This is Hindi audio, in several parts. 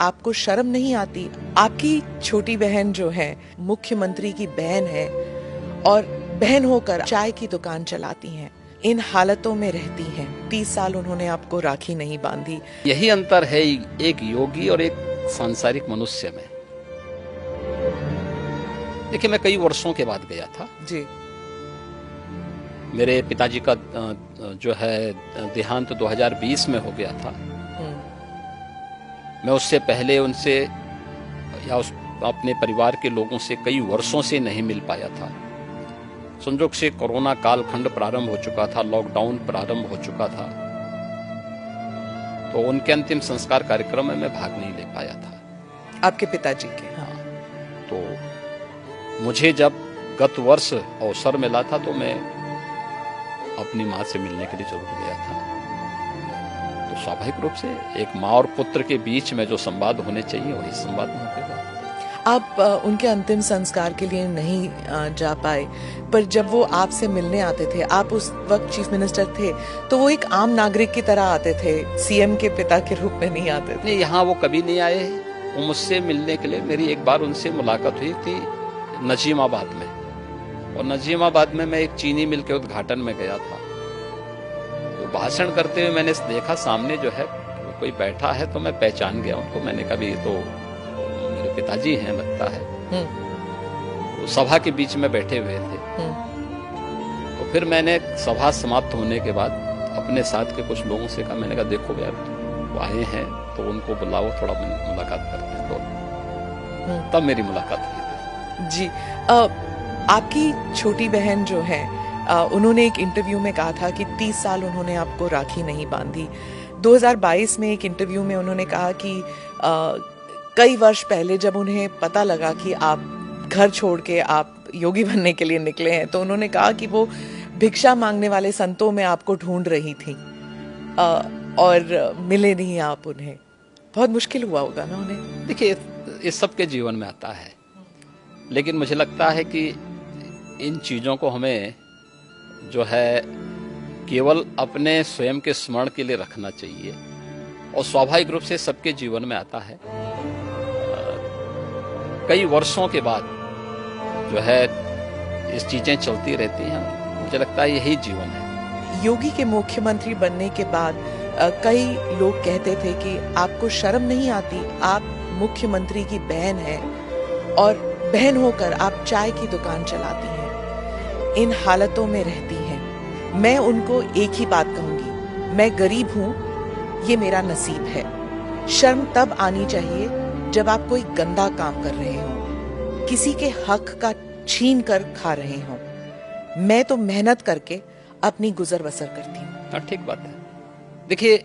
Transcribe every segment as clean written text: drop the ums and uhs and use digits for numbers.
आपको शर्म नहीं आती? आपकी छोटी बहन जो है मुख्यमंत्री की बहन है और बहन होकर चाय की दुकान चलाती हैं, इन हालतों में रहती हैं। 30 साल उन्होंने आपको राखी नहीं बांधी। यही अंतर है एक योगी और एक सांसारिक मनुष्य में। देखिए, मैं कई वर्षों के बाद गया था जी। मेरे पिताजी का जो है देहांत 2020 में हो गया था। मैं उससे पहले उनसे या अपने परिवार के लोगों से कई वर्षों से नहीं मिल पाया था। संजोग से कोरोना कालखंड प्रारंभ हो चुका था, लॉकडाउन प्रारंभ हो चुका था, तो उनके अंतिम संस्कार कार्यक्रम में मैं भाग नहीं ले पाया था। आपके पिताजी के? हाँ। तो मुझे जब गत वर्ष अवसर मिला था तो मैं अपनी माँ से मिलने के लिए जरूर गया था। तो स्वाभाविक रूप से एक माँ और पुत्र के बीच में जो संवाद होने चाहिए वही संवाद वहाँ पे हुआ। आप उनके अंतिम संस्कार के लिए नहीं जा पाए, पर जब वो आपसे मिलने आते थे, आप उस वक्त चीफ मिनिस्टर थे, तो वो एक आम नागरिक की तरह आते थे, सीएम के पिता के रूप में नहीं आते थे। नहीं, यहाँ वो कभी नहीं आए। वो मुझसे मिलने के लिए, मेरी एक बार उनसे मुलाकात हुई थी नजीमाबाद में, और नजीमाबाद में मैं एक चीनी मिल के उद्घाटन में गया था। तो भाषण करते हुए मैंने देखा सामने जो है कोई बैठा है, तो मैं पहचान गया उनको। मैंने कहा ये तो मेरे पिताजी हैं लगता है। तो सभा के बीच में बैठे हुए थे। तो फिर मैंने सभा समाप्त होने के बाद अपने साथ के कुछ लोगों से कहा, मैंने कहा देखो यार वो आए हैं तो उनको बुलाओ, थोड़ा मुलाकात करते हैं। तो तब मेरी मुलाकात हुई थी। जी। आपकी छोटी बहन जो है, उन्होंने एक इंटरव्यू में कहा था कि 30 साल उन्होंने आपको राखी नहीं बांधी। 2022 में एक इंटरव्यू में उन्होंने कहा कि कई वर्ष पहले जब उन्हें पता लगा कि आप घर छोड़ के आप योगी बनने के लिए निकले हैं, तो उन्होंने कहा कि वो भिक्षा मांगने वाले संतों में आपको ढूंढ रही थी और मिले नहीं आप उन्हें। बहुत मुश्किल हुआ होगा ना उन्हें? देखिए, इस सबके जीवन में आता है, लेकिन मुझे लगता है कि इन चीज़ों को हमें जो है केवल अपने स्वयं के स्मरण के लिए रखना चाहिए, और स्वाभाविक रूप से सबके जीवन में आता है। कई वर्षों के बाद जो है इस चीजें चलती रहती हैं। मुझे लगता है यही जीवन है। योगी के मुख्यमंत्री बनने के बाद कई लोग कहते थे कि आपको शर्म नहीं आती? आप मुख्यमंत्री की बहन हैं और बहन होकर आप चाय की दुकान चलाती हैं, इन हालतों में रहती हैं। मैं उनको एक ही बात कहूंगी, मैं गरीब हूं, ये मेरा नसीब है। शर्म तब आनी चाहिए जब आप कोई गंदा काम कर रहे हो, किसी के हक का छीन कर खा रहे हो। मैं तो मेहनत करके अपनी गुजर बसर करती हूँ। ठीक बात है। देखिए,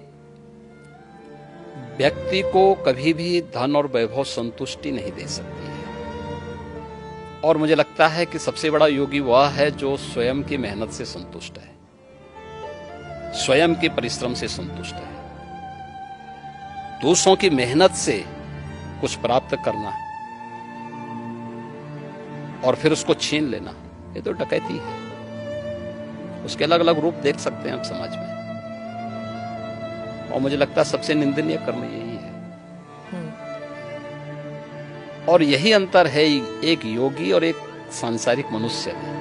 व्यक्ति को कभी भी धन और वैभव संतुष्टि नहीं दे सकती है, और मुझे लगता है कि सबसे बड़ा योगी वह है जो स्वयं की मेहनत से संतुष्ट है, स्वयं के परिश्रम से संतुष्ट है। दूसरों की मेहनत से कुछ प्राप्त करना और फिर उसको छीन लेना, ये तो डकैती है। उसके अलग अलग रूप देख सकते हैं हम समाज में, और मुझे लगता है सबसे निंदनीय कर्म यही है। और यही अंतर है एक योगी और एक सांसारिक मनुष्य में।